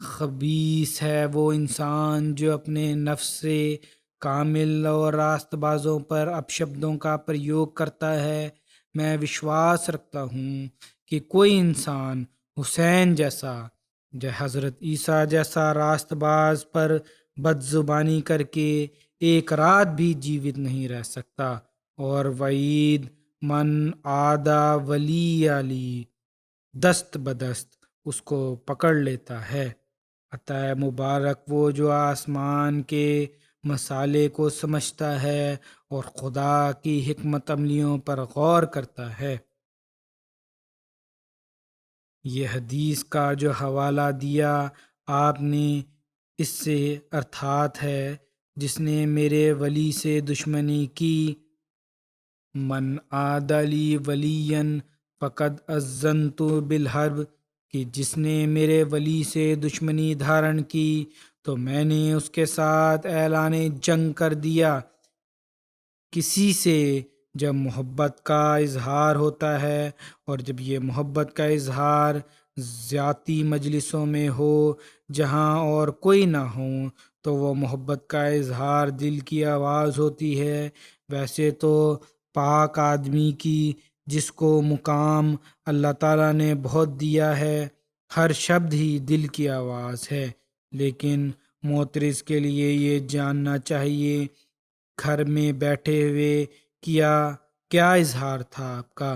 خبیث ہے وہ انسان جو اپنے نفس سے کامل اور راست بازوں پر اپشبدوں کا پریوگ کرتا ہے۔ میں وشواس رکھتا ہوں کہ کوئی انسان حسین جیسا یا حضرت عیسیٰ جیسا راست باز پر بد زبانی کر کے ایک رات بھی جیوت نہیں رہ سکتا، اور وعید من آدھا ولی علی دست بدست اس کو پکڑ لیتا ہے۔ عطا مبارک وہ جو آسمان کے مسالے کو سمجھتا ہے اور خدا کی حکمت عملیوں پر غور کرتا ہے۔ یہ حدیث کا جو حوالہ دیا آپ نے، اس سے ارتھات ہے جس نے میرے ولی سے دشمنی کی، من عاد لی ولی فقد اذنت بالحرب، کہ جس نے میرے ولی سے دشمنی دھارن کی تو میں نے اس کے ساتھ اعلان جنگ کر دیا۔ کسی سے جب محبت کا اظہار ہوتا ہے اور جب یہ محبت کا اظہار ذاتی مجلسوں میں ہو جہاں اور کوئی نہ ہو تو وہ محبت کا اظہار دل کی آواز ہوتی ہے۔ ویسے تو پاک آدمی کی جس کو مقام اللہ تعالیٰ نے بہت دیا ہے، ہر شبد ہی دل کی آواز ہے، لیکن معترض کے لیے یہ جاننا چاہیے گھر میں بیٹھے ہوئے کیا اظہار تھا آپ کا؟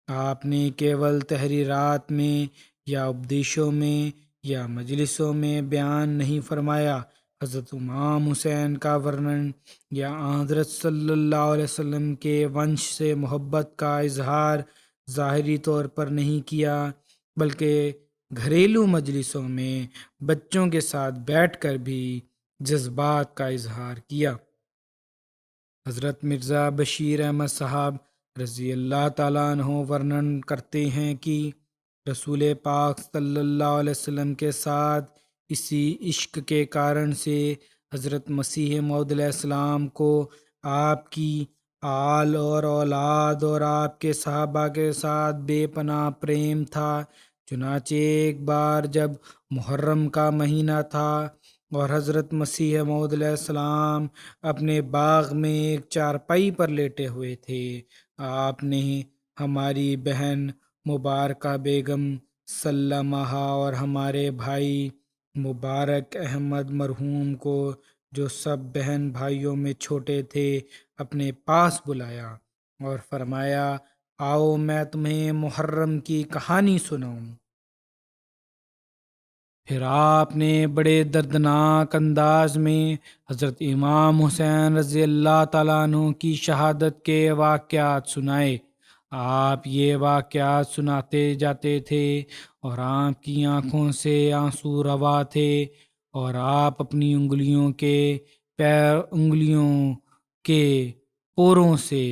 آپ نے کیول تحریرات میں یا اپدیشوں میں یا مجلسوں میں بیان نہیں فرمایا، حضرت امام حسین کا ورنن یا حضرت صلی اللہ علیہ وسلم کے ونش سے محبت کا اظہار ظاہری طور پر نہیں کیا، بلکہ گھریلو مجلسوں میں بچوں کے ساتھ بیٹھ کر بھی جذبات کا اظہار کیا۔ حضرت مرزا بشیر احمد صاحب رضی اللہ تعالیٰ عنہ ورنن کرتے ہیں کہ رسول پاک صلی اللہ علیہ وسلم کے ساتھ اسی عشق کے کارن سے حضرت مسیح موعود علیہ السلام کو آپ کی آل اور اولاد اور آپ کے صحابہ کے ساتھ بے پناہ پریم تھا۔ چنانچہ ایک بار جب محرم کا مہینہ تھا اور حضرت مسیح موعود علیہ السلام اپنے باغ میں ایک چارپائی پر لیٹے ہوئے تھے، آپ نے ہماری بہن مبارکہ بیگم سلمہ اور ہمارے بھائی مبارک احمد مرحوم کو، جو سب بہن بھائیوں میں چھوٹے تھے، اپنے پاس بلایا اور فرمایا، آؤ میں تمہیں محرم کی کہانی سناؤں۔ پھر آپ نے بڑے دردناک انداز میں حضرت امام حسین رضی اللہ تعالیٰ عنہ کی شہادت کے واقعات سنائے۔ آپ یہ واقعات سناتے جاتے تھے اور آپ کی آنکھوں سے آنسو روا تھے، اور آپ اپنی انگلیوں کے پوروں سے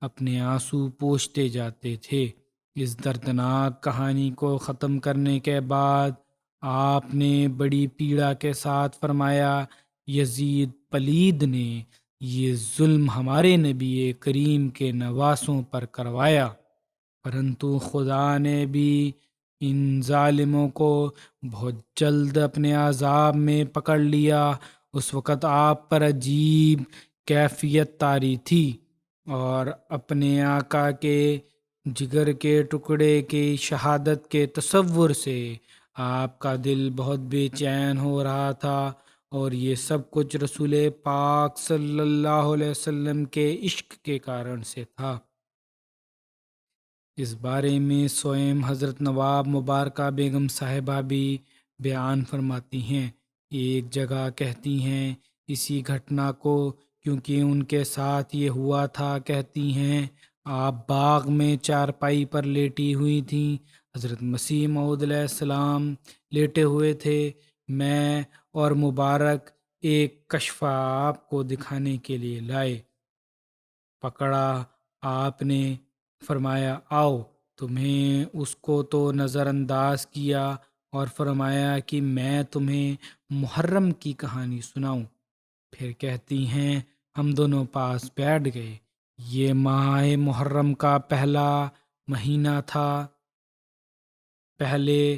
اپنے آنسو پوچھتے جاتے تھے۔ اس دردناک کہانی کو ختم کرنے کے بعد آپ نے بڑی پیڑا کے ساتھ فرمایا، یزید پلید نے یہ ظلم ہمارے نبی کریم کے نواسوں پر کروایا، پرنتو خدا نے بھی ان ظالموں کو بہت جلد اپنے عذاب میں پکڑ لیا۔ اس وقت آپ پر عجیب کیفیت طاری تھی، اور اپنے آقا کے جگر کے ٹکڑے کی شہادت کے تصور سے آپ کا دل بہت بے چین ہو رہا تھا، اور یہ سب کچھ رسول پاک صلی اللہ علیہ وسلم کے عشق کے کارن سے تھا۔ اس بارے میں سوئم حضرت نواب مبارکہ بیگم صاحبہ بھی بیان فرماتی ہیں۔ ایک جگہ کہتی ہیں اسی گھٹنا کو، کیونکہ ان کے ساتھ یہ ہوا تھا، کہتی ہیں آپ باغ میں چارپائی پر لیٹی ہوئی تھیں، حضرت مسیح موعود علیہ السلام لیٹے ہوئے تھے، میں اور مبارک ایک کشفہ آپ کو دکھانے کے لیے لائے، پکڑا آپ نے، فرمایا آؤ، تمہیں اس کو تو نظر انداز کیا اور فرمایا کہ میں تمہیں محرم کی کہانی سناؤں۔ پھر کہتی ہیں ہم دونوں پاس بیٹھ گئے۔ یہ ماہ محرم کا پہلا مہینہ تھا۔ پہلے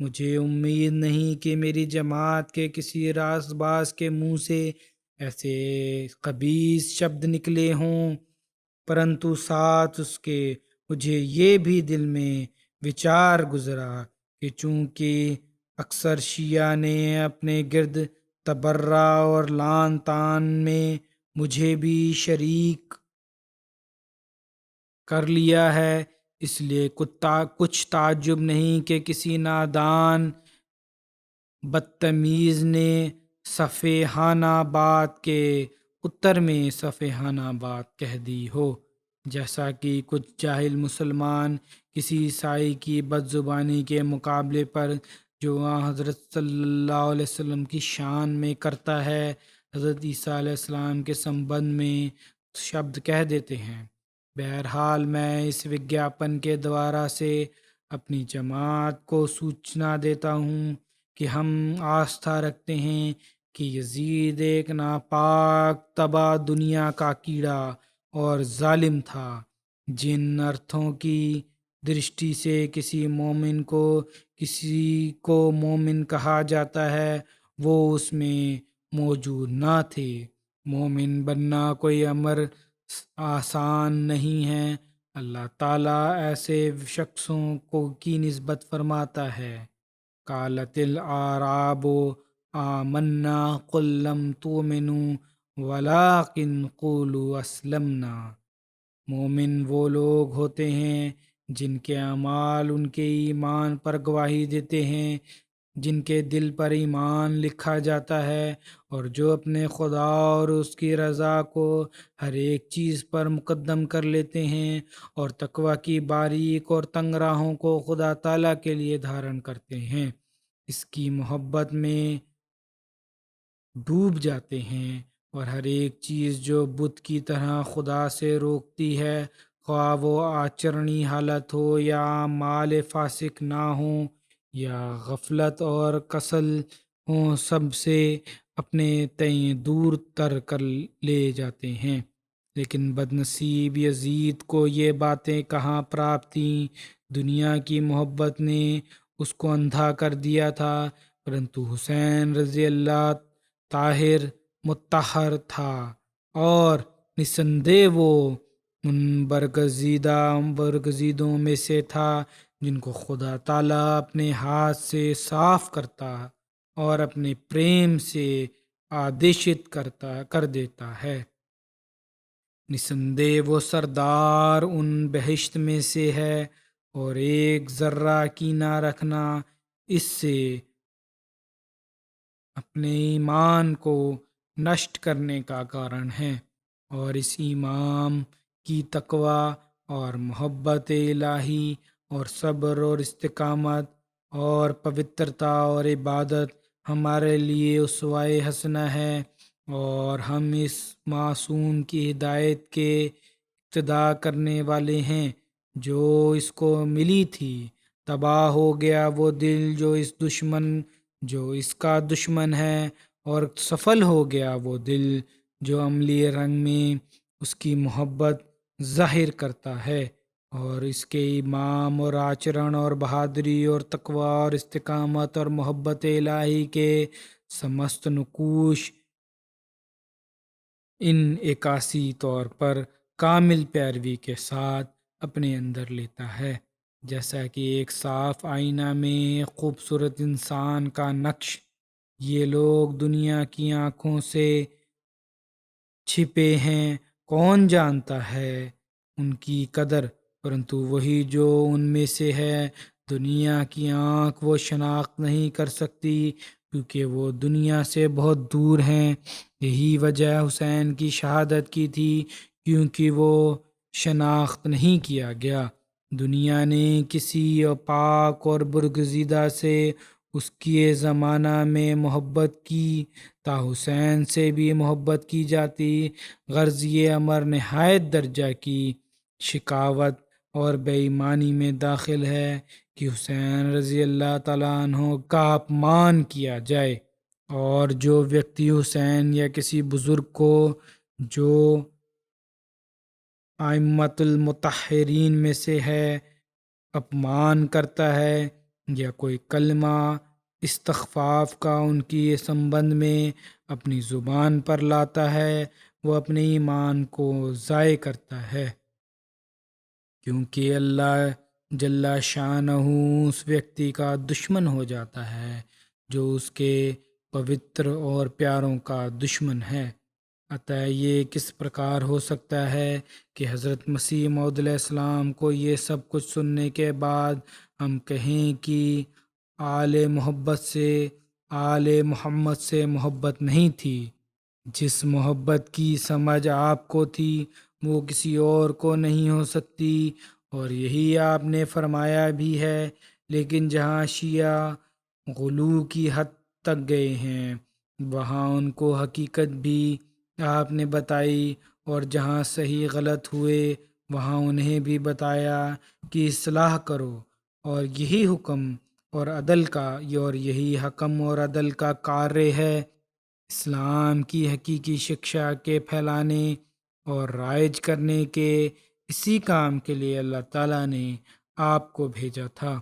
مجھے امید نہیں کہ میری جماعت کے کسی راست باز کے منہ سے ایسے خبیث شبد نکلے ہوں، پرنتو ساتھ اس کے مجھے یہ بھی دل میں وچار گزرا کہ چونکہ اکثر شیعہ نے اپنے گرد تبرہ اور لعن طعن میں مجھے بھی شریک کر لیا ہے، اس لیے کچھ تعجب نہیں کہ کسی نادان بدتمیز نے سفیہانہ بات کے اتر میں سفیہانہ بات کہہ دی ہو، جیسا کہ کچھ جاہل مسلمان کسی عیسائی کی بد زبانی کے مقابلے پر جو حضرت صلی اللہ علیہ وسلم کی شان میں کرتا ہے، حضرت عیسیٰ علیہ السلام کے سمبند میں شبد کہہ دیتے ہیں۔ بہرحال میں اس وگیاپن کے دوارا سے اپنی جماعت کو سوچنا دیتا ہوں کہ ہم آستھا رکھتے ہیں کہ یزید ایک ناپاک تباہ دنیا کا کیڑا اور ظالم تھا۔ جن ارتھوں کی درشٹی سے کسی کو مومن کہا جاتا ہے وہ اس میں موجود نہ تھے۔ مومن بننا کوئی امر آسان نہیں ہے۔ اللہ تعالیٰ ایسے شخصوں کو کی نسبت فرماتا ہے، قالت الاعراب آمنا قل لم تؤمنوا ولکن قولوا اسلمنا۔ مومن وہ لوگ ہوتے ہیں جن کے اعمال ان کے ایمان پر گواہی دیتے ہیں، جن کے دل پر ایمان لکھا جاتا ہے، اور جو اپنے خدا اور اس کی رضا کو ہر ایک چیز پر مقدم کر لیتے ہیں، اور تقوی کی باریک اور تنگ راہوں کو خدا تعالیٰ کے لیے دھارن کرتے ہیں، اس کی محبت میں ڈوب جاتے ہیں، اور ہر ایک چیز جو بت کی طرح خدا سے روکتی ہے، خواہ وہ آچرنی حالت ہو یا اعمال فاسق نہ ہوں یا غفلت اور کسل ہوں، سب سے اپنے تئیں دور تر کر لے جاتے ہیں۔ لیکن بد نصیب یزید کو یہ باتیں کہاں پراپت تھیں۔ دنیا کی محبت نے اس کو اندھا کر دیا تھا، پرنتو حسین رضی اللہ طاہر مطہر تھا، اور نسندہ وہ ان برگزیدوں میں سے تھا جن کو خدا تعالیٰ اپنے ہاتھ سے صاف کرتا اور اپنے پریم سے آدیشت کر دیتا ہے۔ نسندہ وہ سردار ان بہشت میں سے ہے، اور ایک ذرہ کینہ رکھنا اس سے اپنے ایمان کو نشٹ کرنے کا کارن ہے، اور اس امام کی تقوی اور محبت الہی اور صبر اور استقامت اور پوترتا اور عبادت ہمارے لیے اسوہ حسنہ ہے، اور ہم اس معصوم کی ہدایت کے اقتداء کرنے والے ہیں جو اس کو ملی تھی۔ تباہ ہو گیا وہ دل جو اس کا دشمن ہے، اور سفل ہو گیا وہ دل جو عملی رنگ میں اس کی محبت ظاہر کرتا ہے، اور اس کے امام اور آچرن اور بہادری اور تقوی اور استقامت اور محبت الہی کے سمست نقوش ان عکاسی طور پر کامل پیروی کے ساتھ اپنے اندر لیتا ہے، جیسا کہ ایک صاف آئینہ میں ایک خوبصورت انسان کا نقش۔ یہ لوگ دنیا کی آنکھوں سے چھپے ہیں، کون جانتا ہے ان کی قدر، پرنتو وہی جو ان میں سے ہے، دنیا کی آنکھ وہ شناخت نہیں کر سکتی کیونکہ وہ دنیا سے بہت دور ہیں۔ یہی وجہ حسین کی شہادت کی تھی، کیونکہ وہ شناخت نہیں کیا گیا۔ دنیا نے کسی پاک اور برگزیدہ سے اس کے زمانہ میں محبت کی تا حسین سے بھی محبت کی جاتی، غرض یہ امر نہایت درجہ کی شقاوت اور بے ایمانی میں داخل ہے کہ حسین رضی اللہ تعالیٰ عنہ کا اپمان کیا جائے، اور جو ویکتی حسین یا کسی بزرگ کو جو ائمۃ المطہرین میں سے ہے اپمان کرتا ہے، یا کوئی کلمہ استخفاف کا ان کی سمبند میں اپنی زبان پر لاتا ہے وہ اپنے ایمان کو ضائع کرتا ہے، کیونکہ اللہ جل شانہ اس ویکتی کا دشمن ہو جاتا ہے جو اس کے پوتر اور پیاروں کا دشمن ہے۔ عطا یہ کس پرکار ہو سکتا ہے کہ حضرت مسیح موعود علیہ السلام کو یہ سب کچھ سننے کے بعد ہم کہیں کہ آل محمد سے محبت نہیں تھی؟ جس محبت کی سمجھ آپ کو تھی وہ کسی اور کو نہیں ہو سکتی، اور یہی آپ نے فرمایا بھی ہے۔ لیکن جہاں شیعہ غلو کی حد تک گئے ہیں وہاں ان کو حقیقت بھی آپ نے بتائی، اور جہاں صحیح غلط ہوئے وہاں انہیں بھی بتایا کہ اصلاح کرو، اور یہی حکم اور عدل کا اور یہی حکم اور عدل کا کاریہ ہے۔ اسلام کی حقیقی شکشا کے پھیلانے اور رائج کرنے کے اسی کام کے لیے اللہ تعالیٰ نے آپ کو بھیجا تھا۔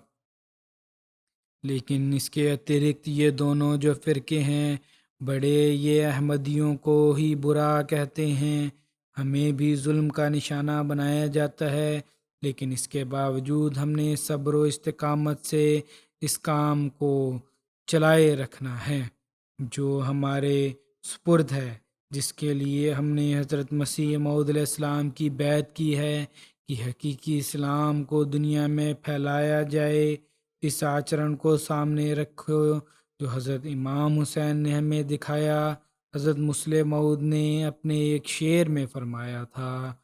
لیکن اس کے اترکت یہ دونوں جو فرقے ہیں بڑے، یہ احمدیوں کو ہی برا کہتے ہیں، ہمیں بھی ظلم کا نشانہ بنایا جاتا ہے، لیکن اس کے باوجود ہم نے صبر و استقامت سے اس کام کو چلائے رکھنا ہے جو ہمارے سپرد ہے، جس کے لیے ہم نے حضرت مسیح موعود علیہ السلام کی بیعت کی ہے کہ حقیقی اسلام کو دنیا میں پھیلایا جائے۔ اس آچرن کو سامنے رکھو جو حضرت امام حسین نے ہمیں دکھایا۔ حضرت مسلم موعود نے اپنے ایک شعر میں فرمایا تھا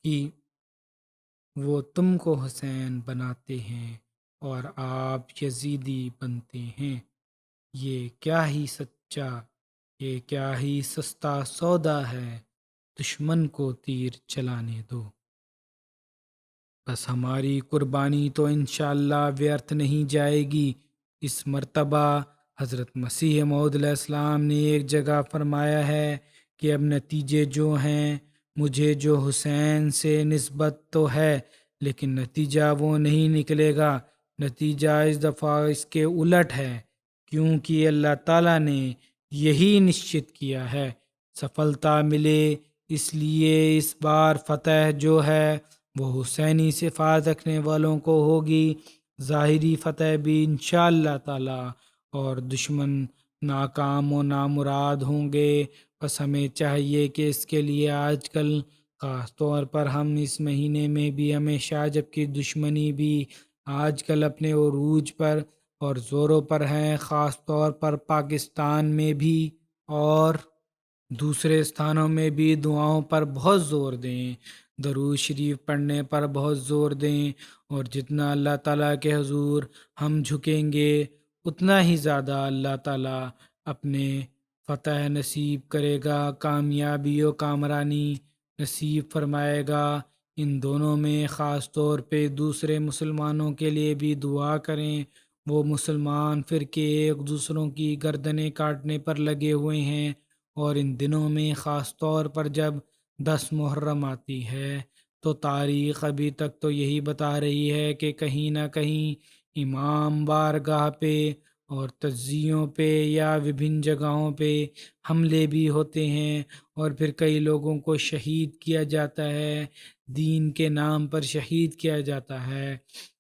کہ وہ تم کو حسین بناتے ہیں اور آپ یزیدی بنتے ہیں، یہ کیا ہی سچا، یہ کیا ہی سستا سودا ہے، دشمن کو تیر چلانے دو۔ بس ہماری قربانی تو انشاءاللہ ویرتھ نہیں جائے گی۔ اس مرتبہ حضرت مسیح موعود علیہ السلام نے ایک جگہ فرمایا ہے کہ اب نتیجے جو ہیں مجھے جو حسین سے نسبت تو ہے لیکن نتیجہ وہ نہیں نکلے گا، نتیجہ اس دفعہ اس کے الٹ ہے، کیونکہ اللہ تعالیٰ نے یہی نشچت کیا ہے سفلتا ملے، اس لیے اس بار فتح جو ہے وہ حسینی صفات رکھنے والوں کو ہوگی، ظاہری فتح بھی انشاءاللہ تعالی، اور دشمن ناکام و نامراد ہوں گے۔ بس ہمیں چاہیے کہ اس کے لیے آج کل خاص طور پر ہم اس مہینے میں بھی ہمیشہ، جبکہ دشمنی بھی آج کل اپنے عروج پر اور زوروں پر ہیں، خاص طور پر پاکستان میں بھی اور دوسرے استھانوں میں بھی دعاؤں پر بہت زور دیں، درود شریف پڑھنے پر بہت زور دیں، اور جتنا اللہ تعالیٰ کے حضور ہم جھکیں گے اتنا ہی زیادہ اللہ تعالیٰ اپنے فتح نصیب کرے گا، کامیابی و کامرانی نصیب فرمائے گا۔ ان دونوں میں خاص طور پہ دوسرے مسلمانوں کے لیے بھی دعا کریں، وہ مسلمان فرقے ایک دوسروں کی گردنیں کاٹنے پر لگے ہوئے ہیں، اور ان دنوں میں خاص طور پر جب 10 محرم آتی ہے تو تاریخ ابھی تک تو یہی بتا رہی ہے کہ کہیں نہ کہیں امام بارگاہ پہ اور تجزیوں پہ یا وبھن جگہوں پہ حملے بھی ہوتے ہیں، اور پھر کئی لوگوں کو شہید کیا جاتا ہے، دین کے نام پر شہید کیا جاتا ہے۔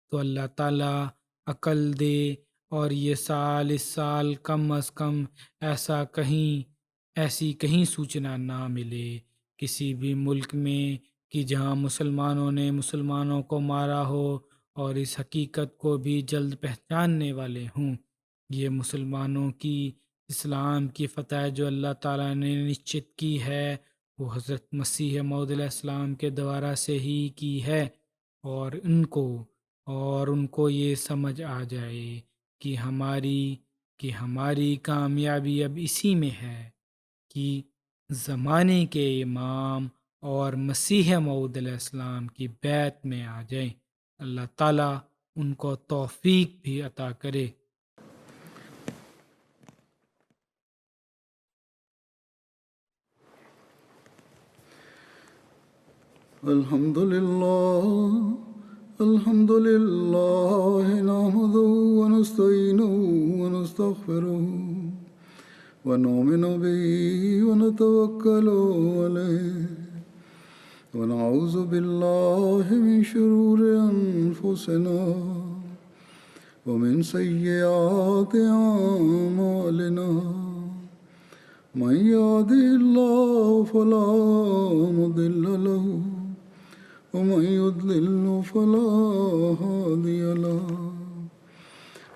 تو اللہ تعالیٰ عقل دے اور یہ سال اس سال کم از کم ایسی کہیں سوچنا نہ ملے کسی بھی ملک میں کہ جہاں مسلمانوں نے مسلمانوں کو مارا ہو، اور اس حقیقت کو بھی جلد پہچاننے والے ہوں۔ یہ مسلمانوں کی اسلام کی فتح جو اللہ تعالیٰ نے نشچت کی ہے وہ حضرت مسیح موعود علیہ السلام کے دوارا سے ہی کی ہے، اور ان کو یہ سمجھ آ جائے کہ ہماری کامیابی اب اسی میں ہے کہ زمانے کے امام اور مسیح موعود علیہ السلام کی بیعت میں آ جائیں۔ اللہ تعالیٰ ان کو توفیق بھی عطا کرے۔ الحمد للہ نحمده ونستعینه ونستعينه ونستغفره ونؤمن به ونتوكل عليه ونعوذ بالله من شرور أنفسنا ومن سيئات أعمالنا من يهده الله فلا مضل له ومن يضلل فلا هادي له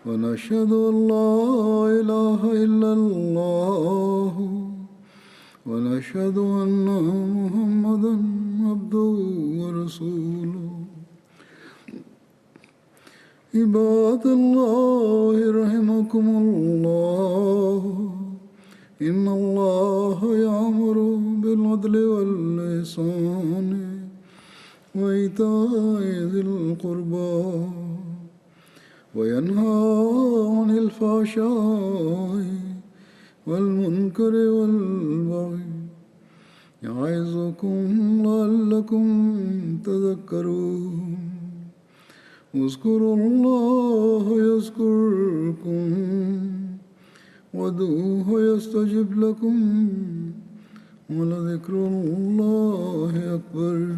ونشهد أن لا إله إلا الله ونشهد أن محمدا عبده ورسوله عباد الله رحمكم الله إن الله يأمر بالعدل والإحسان وإيتاء ذي القربى وينهى عن الفحشاء والمنكر والبغي يعظكم لعلكم تذكرون اذكروا الله يذكركم وادعوه يستجب لكم ولذكر الله أكبر